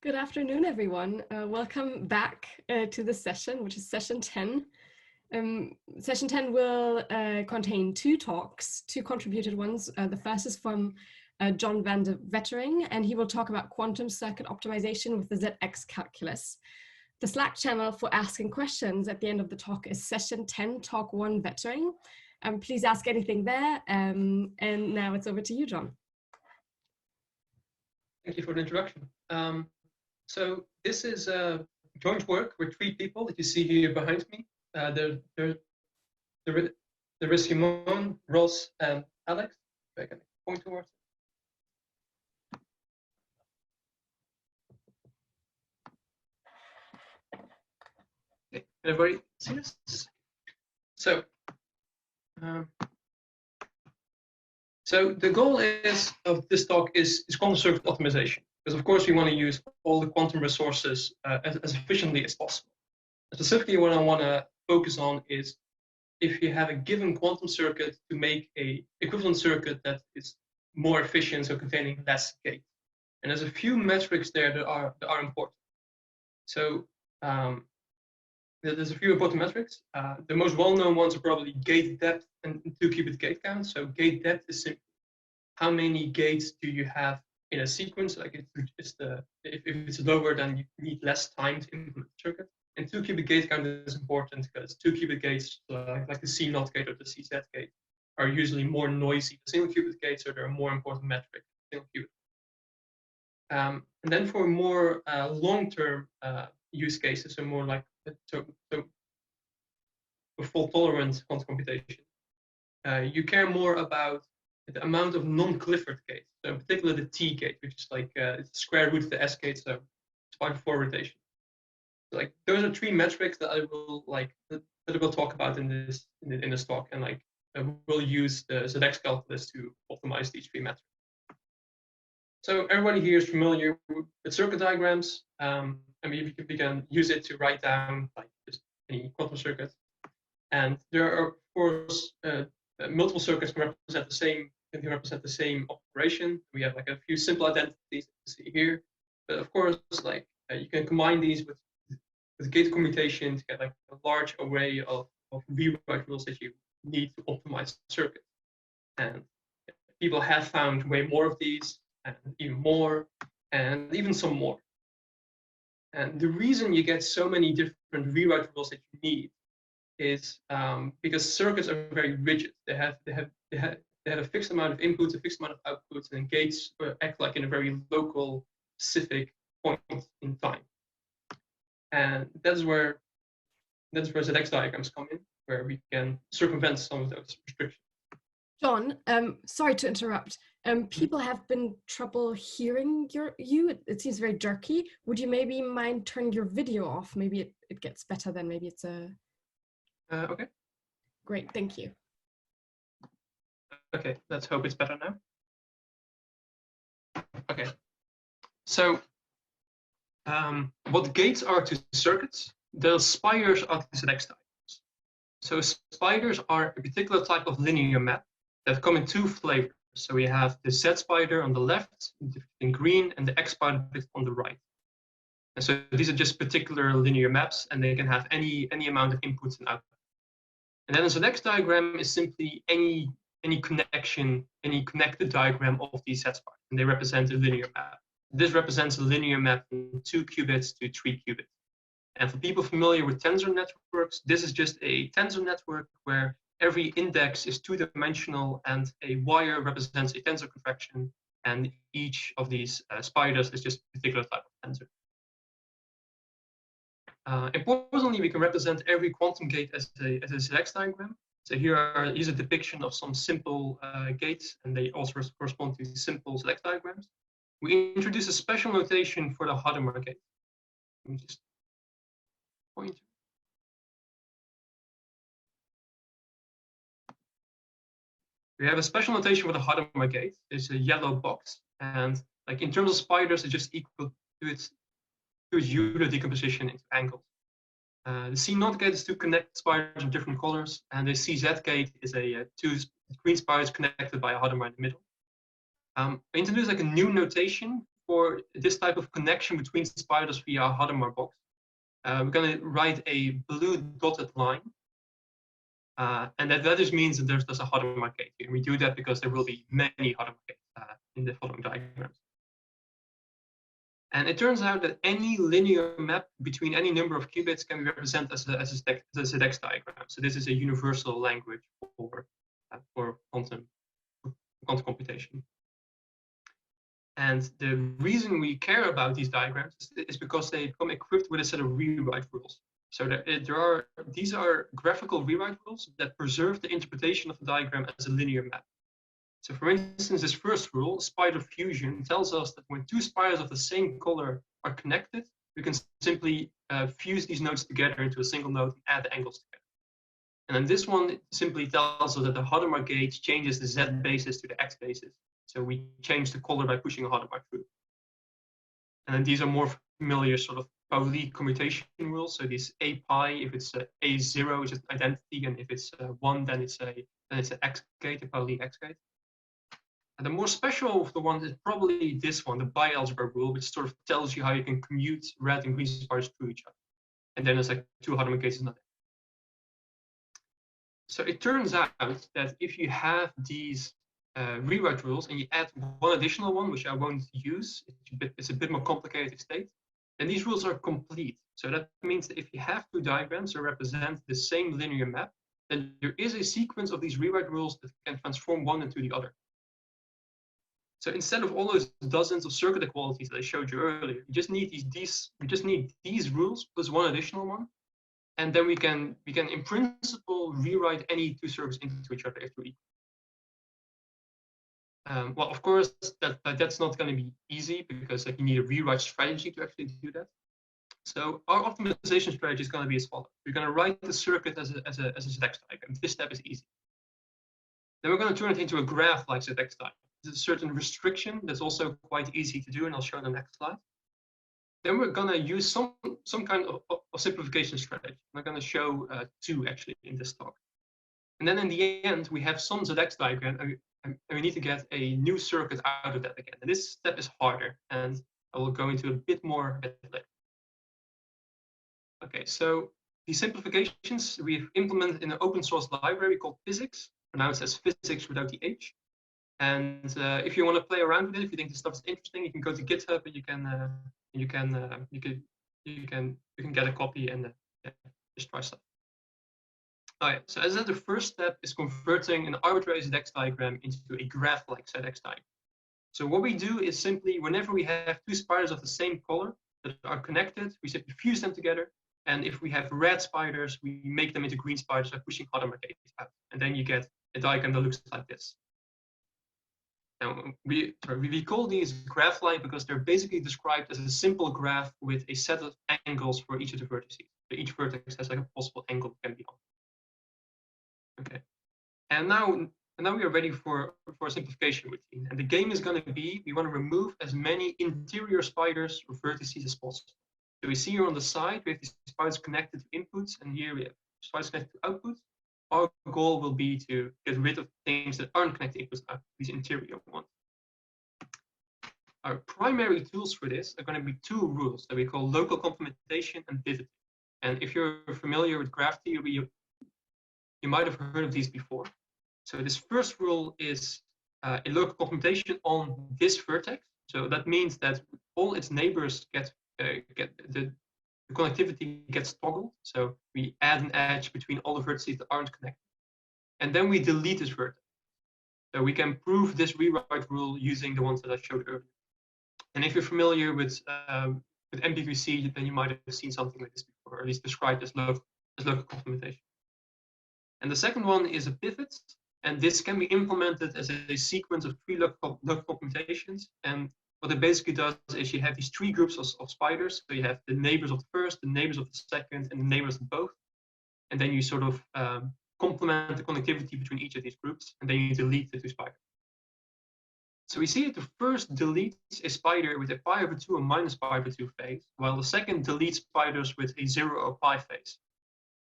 Good afternoon, everyone. Welcome back to the session, which is session 10. Session 10 will contain two talks, two contributed ones. The first is from John van de Wetering, and he will talk about quantum circuit optimization with the ZX calculus. The Slack channel for asking questions at the end of the talk is session 10, talk 1 Wetering. Please ask anything there. And now it's over to you, John. Thank you for the introduction. So this is a joint work with three people that you see here behind me. There is Simone, Ross, and Alex. I can point towards. Okay, everybody see this? So the goal of this talk is quantum circuit optimization. Because of course we want to use all the quantum resources as efficiently as possible. And specifically what I want to focus on is if you have a given quantum circuit to make a equivalent circuit that is more efficient, so containing less gates. And there's a few metrics there that are important. So there's a few important metrics. The most well-known ones are probably gate depth and 2-qubit gate count. So gate depth is simply how many gates do you have in a sequence. Like if it's lower, then you need less time to implement the circuit. And 2-qubit gate count is important because 2-qubit gates, like the C0 gate or the CZ gate, are usually more noisy than single-qubit gates, so they're a more important metric than single-qubit. And then for more long-term use cases, so more like for fault-tolerant quantum computation, you care more about the amount of non-Clifford gates. So in particular, the T gate, which is like it's square root of the S gate, so it's pi 4 rotation. So like those are three metrics that I will talk about in this talk, and like we'll use the ZX calculus to optimize these three metrics. So everybody here is familiar with circuit diagrams. I mean, we can use it to write down like just any quantum circuit, and there are of course multiple circuits can represent the same operation. We have like a few simple identities that you see here, but of course, like you can combine these with gate commutation to get like a large array of rewrite rules that you need to optimize the circuit. And people have found way more of these, and even more, and even some more. And the reason you get so many different rewrite rules that you need is because circuits are very rigid. They have a fixed amount of inputs, a fixed amount of outputs, and gates act like in a very local, specific point in time. And that's where ZX diagrams come in, where we can circumvent some of those restrictions. John, sorry to interrupt. People have been trouble hearing you. It seems very jerky. Would you maybe mind turning your video off? Maybe it gets better then. Maybe it's a. Okay. Great, thank you. Okay, let's hope it's better now. Okay, so what gates are to circuits, the spiders are to ZX diagrams. So spiders are a particular type of linear map that come in two flavors. So we have the Z spider on the left in green and the X spider on the right. And so these are just particular linear maps, and they can have any amount of inputs and outputs. And then a ZX diagram is simply any connected diagram of these Z spiders, and they represent a linear map. This represents a linear map from 2 qubits to 3 qubits. And for people familiar with tensor networks, this is just a tensor network where every index is 2-dimensional and a wire represents a tensor contraction, and each of these spiders is just a particular type of tensor. Importantly, we can represent every quantum gate as a ZX diagram. So here's a depiction of some simple gates, and they also correspond to simple ZX diagrams. We introduce a special notation for the Hadamard gate. Let me just point. We have a special notation for the Hadamard gate. It's a yellow box, and like in terms of spiders, it's just equal to its Euler decomposition into angles. The C0 gate is 2 connected spiders of different colors, and the CZ gate is a 2 green spiders connected by a Hadamard in the middle. I introduced like a new notation for this type of connection between spiders via a Hadamard box. We're going to write a blue dotted line. And that just means that there's a Hadamard gate here. We do that because there will be many Hadamard gates in the following diagrams. And it turns out that any linear map between any number of qubits can be represented as a ZX diagram. So this is a universal language for quantum computation. And the reason we care about these diagrams is because they come equipped with a set of rewrite rules. So these are graphical rewrite rules that preserve the interpretation of the diagram as a linear map. So for instance, this first rule, spider fusion, tells us that when two spiders of the same color are connected, we can simply fuse these nodes together into a single node and add the angles together. And then this one simply tells us that the Hadamard gate changes the Z basis to the X basis. So we change the color by pushing a Hadamard through. And then these are more familiar sort of Pauli commutation rules. So this A pi, if it's A0, is just identity, and if it's 1, then it's an X gate, a Pauli X gate. And the more special of the ones is probably this one, the bi-algebra rule, which sort of tells you how you can commute red and green spiders through each other. And then there's like two Hadamard gates is nothing. So it turns out that if you have these rewrite rules and you add one additional one, which I won't use, it's a bit more complicated state, then these rules are complete. So that means that if you have two diagrams that represent the same linear map, then there is a sequence of these rewrite rules that can transform one into the other. So instead of all those dozens of circuit equalities that I showed you earlier, you just need these rules plus one additional one, and then we can in principle rewrite any two circuits into each other if they're equal. Well, of course, that's not going to be easy because you need a rewrite strategy to actually do that. So our optimization strategy is going to be as follows: we're going to write the circuit as a ZX diagram. This step is easy. Then we're going to turn it into a graph like ZX diagram. There's a certain restriction that's also quite easy to do, and I'll show on the next slide. Then we're going to use some kind of simplification strategy. I'm going to show two actually in this talk. And then in the end, we have some ZX diagram, and we need to get a new circuit out of that again. And this step is harder, and I will go into a bit more later. Okay, so the simplifications we've implemented in an open source library called Physics, pronounced as physics without the H. And if you want to play around with it, if you think this stuff is interesting, you can go to GitHub and you can get a copy and just try stuff. All right. So as I said, the first step is converting an arbitrary ZX diagram into a graph-like ZX diagram. So what we do is simply, whenever we have two spiders of the same color that are connected, we simply fuse them together. And if we have red spiders, we make them into green spiders by pushing Hadamard gates out. And then you get a diagram that looks like this. Now, we call these graph-like because they're basically described as a simple graph with a set of angles for each of the vertices. So each vertex has like a possible angle that can be on. Okay, and now we are ready for a simplification routine. And the game is going to be, we want to remove as many interior spiders or vertices as possible. So we see here on the side, we have these spiders connected to inputs, and here we have spiders connected to outputs. Our goal will be to get rid of things that aren't connected to these interior ones. Our primary tools for this are going to be two rules that we call local complementation and pivoting. And if you're familiar with graph theory, you might have heard of these before. So this first rule is a local complementation on this vertex. So that means that all its neighbors get the connectivity gets toggled. So we add an edge between all the vertices that aren't connected. And then we delete this vertex. So we can prove this rewrite rule using the ones that I showed earlier. And if you're familiar with MPQC, then you might have seen something like this before, or at least described as local complementation. And the second one is a pivot. And this can be implemented as a sequence of three local complementations. And what it basically does is you have these three groups of spiders. So you have the neighbors of the first, the neighbors of the second, and the neighbors of both. And then you sort of complement the connectivity between each of these groups, and then you delete the two spiders. So we see that the first deletes a spider with a pi/2 and minus pi/2 phase, while the second deletes spiders with a 0 or pi phase.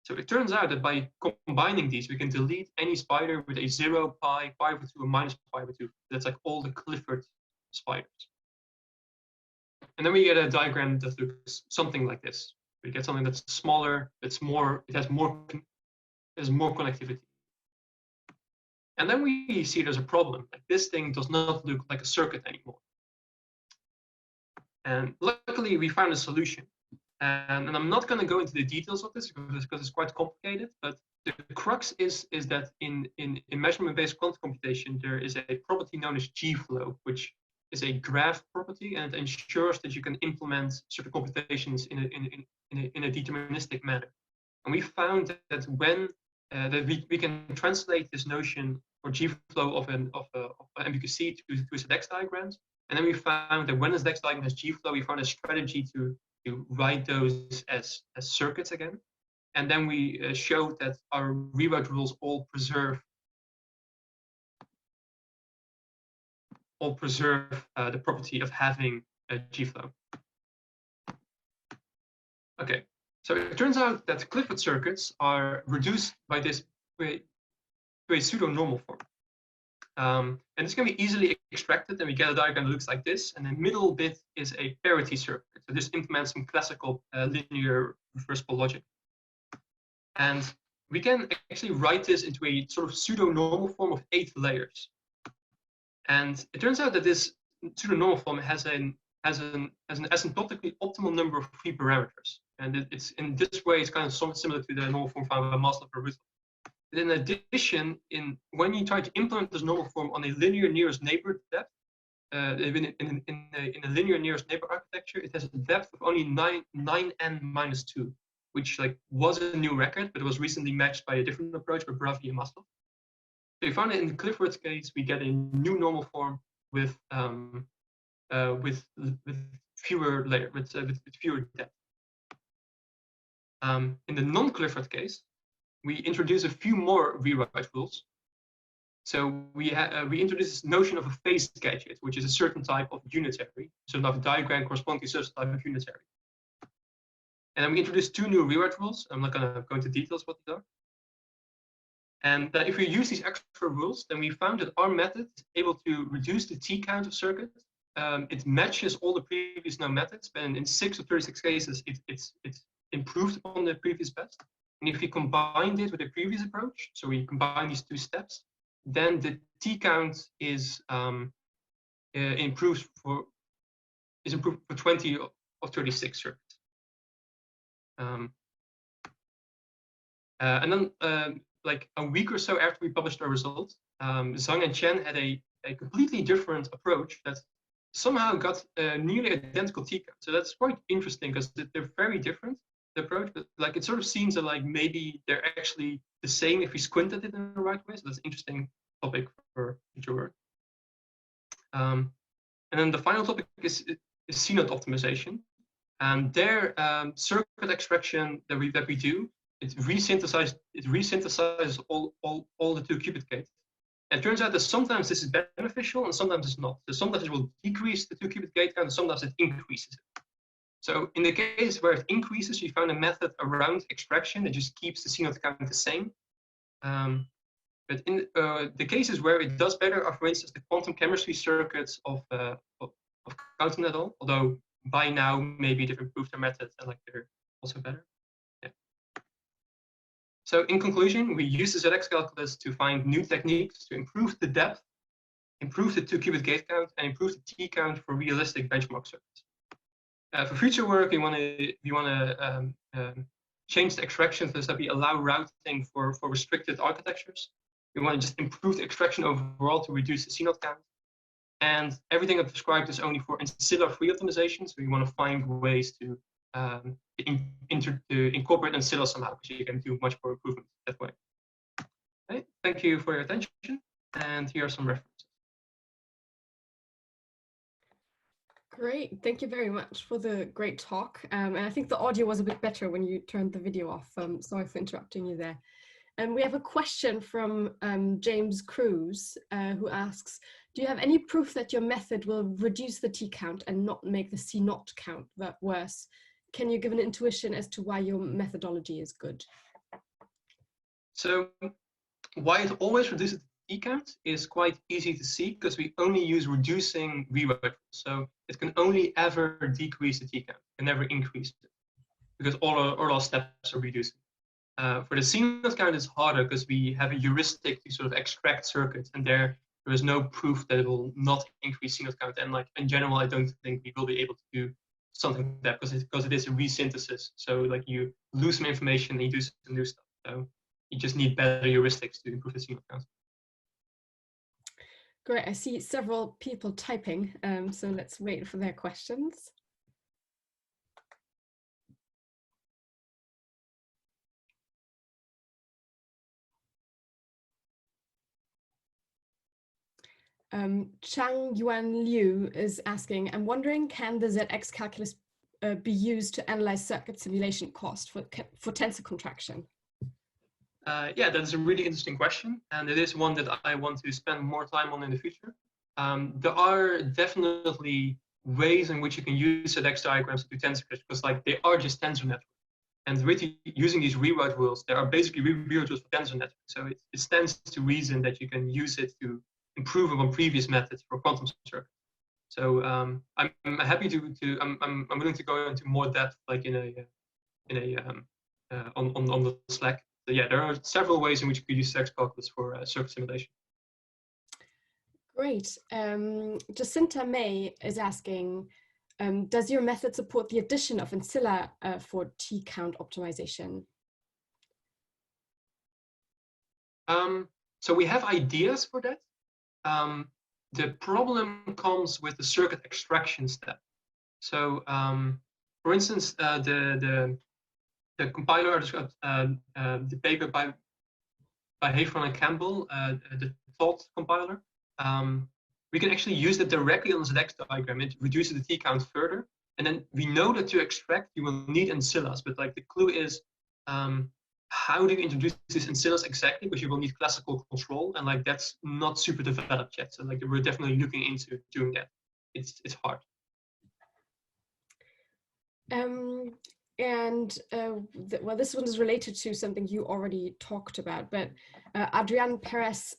So it turns out that by combining these, we can delete any spider with a 0, pi, pi/2, and minus pi/2. That's like all the Clifford spiders. And then we get a diagram that looks something like this. We get something that's smaller, it has more connectivity. And then we see there's a problem. Like this thing does not look like a circuit anymore. And luckily we found a solution. And I'm not going to go into the details of this because it's quite complicated, but the crux is that in measurement-based quantum computation, there is a property known as G-flow, which is a graph property, and it ensures that you can implement certain computations in a deterministic manner. And we found that when that we can translate this notion or G-flow of an MBQC to ZX diagrams, and then we found that when a ZX diagram has G-flow, we found a strategy to write those as circuits again. And then we showed that our rewrite rules all preserve the property of having a G-flow. Okay, so it turns out that Clifford circuits are reduced by this to a pseudo-normal form. And this can be easily extracted, and we get a diagram that looks like this. And the middle bit is a parity circuit. So this implements some classical linear reversible logic. And we can actually write this into a sort of pseudo-normal form of 8 layers. And it turns out that this pseudo-normal form has an asymptotically optimal number of free parameters. And it's in this way, it's kind of somewhat similar to the normal form found by Maslov. But in addition, when you try to implement this normal form on a linear nearest neighbor depth, in a linear nearest neighbor architecture, it has a depth of only 9n-2, which was a new record, but it was recently matched by a different approach by Bravi and Maslov. So we found that in the Clifford's case, we get a new normal form with fewer layers, with fewer depth. In the non-Clifford case, we introduce a few more rewrite rules. So we introduce this notion of a phase gadget, which is a certain type of unitary, so a diagram corresponding to a certain type of unitary. And then we introduce 2 new rewrite rules. I'm not going to go into details what these are. And if we use these extra rules, then we found that our method is able to reduce the T count of circuits. It matches all the previous known methods, but in 6 of 36 cases, it's improved upon the previous best. And if we combine it with the previous approach, so we combine these 2 steps, then the T count is improved for 20 of 36 circuits. And then like a week or so after we published our results, Zhang and Chen had a completely different approach that somehow got nearly identical T count. So that's quite interesting because they're very different, the approach, but it sort of seems that maybe they're actually the same if we squint at it in the right way. So that's an interesting topic for future work. And then the final topic is CNOT optimization. And their circuit extraction that we do, it resynthesizes all the 2-qubit gates. And it turns out that sometimes this is beneficial and sometimes it's not. So sometimes it will decrease the 2-qubit gate count and sometimes it increases it. So in the case where it increases, we found a method around extraction that just keeps the CNOT count the same. But in the cases where it does better are, for instance, the quantum chemistry circuits of Counten et al. Although by now maybe they've improved their methods and they're also better. Yeah. So in conclusion, we use the ZX calculus to find new techniques to improve the depth, improve the 2-qubit gate count, and improve the T count for realistic benchmark circuits. For future work, we want to change the extraction so that we allow routing for restricted architectures. We want to just improve the extraction overall to reduce the CNOT count. And everything I've described is only for ancilla-free optimization. So we want to find ways to incorporate ancilla somehow, because you can do much more improvement that way. Okay, thank you for your attention. And here are some references. Great, thank you very much for the great talk. And I think the audio was a bit better when you turned the video off. Sorry for interrupting you there. And we have a question from James Cruz, who asks, do you have any proof that your method will reduce the T count and not make the C0 count worse? Can you give an intuition as to why your methodology is good? So why it always reduces T count is quite easy to see because we only use reducing rewrite rules. So it can only ever decrease the T count, it can never increase it because all our steps are reducing. For the CNOT count, it's harder because we have a heuristic to sort of extract circuits, and there is no proof that it will not increase CNOT count. And like in general, I don't think we will be able to do something like that because it is a resynthesis. So like you lose some information and you do some new stuff. So you just need better heuristics to improve the CNOT count. Great, I see several people typing, so let's wait for their questions. Chang Yuan Liu is asking, I'm wondering, can the ZX calculus be used to analyze circuit simulation cost for tensor contraction? Yeah, that's a really interesting question, and it is one that I want to spend more time on in the future. There are definitely ways in which you can use ZX diagrams to do tensor because like they are just tensor networks. And really using these rewrite rules, there are basically rewrite rules for tensor networks. So it stands to reason that you can use it to improve upon previous methods for quantum circuits. So I'm happy I'm willing to go into more depth, like on the Slack. So yeah, there are several ways in which you could use ZX calculus for circuit simulation. Great. Jacinta May is asking, does your method support the addition of ancilla for T-count optimization? So we have ideas for that. The problem comes with the circuit extraction step. So for instance, the compiler, the paper by Haefron and Campbell, the thought compiler, we can actually use that directly on the ZX diagram. It reduces the T count further. And then we know that to extract, you will need ancillas, but like the clue is, how do you introduce these ancillas exactly? Because you will need classical control, and like that's not super developed yet. So like we're definitely looking into doing that. It's hard. Well, this one is related to something you already talked about, but Adrian Perez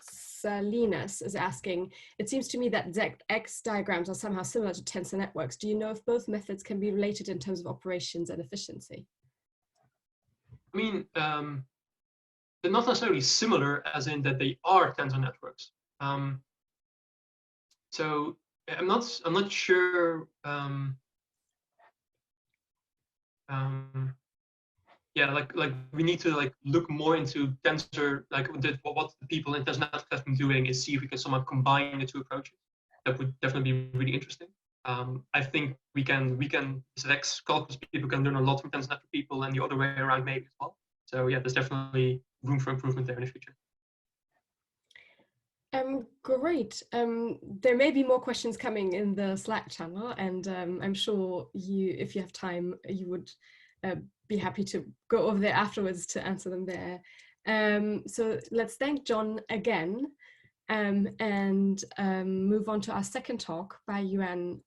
Salinas is asking, it seems to me that ZX diagrams are somehow similar to tensor networks. Do you know if both methods can be related in terms of operations and efficiency? I mean, they're not necessarily similar as in that they are tensor networks. So I'm not sure. Yeah, like we need to like look more into tensor, like what the people in tensor networks have been doing is see if we can somehow combine the two approaches. That would definitely be really interesting. I think we can ZX calculus people can learn a lot from tensor network people, and the other way around maybe as well. So yeah, there's definitely room for improvement there in the future. Great. There may be more questions coming in the Slack channel, and I'm sure if you have time, you would be happy to go over there afterwards to answer them there. So let's thank John again, and move on to our second talk by Yuan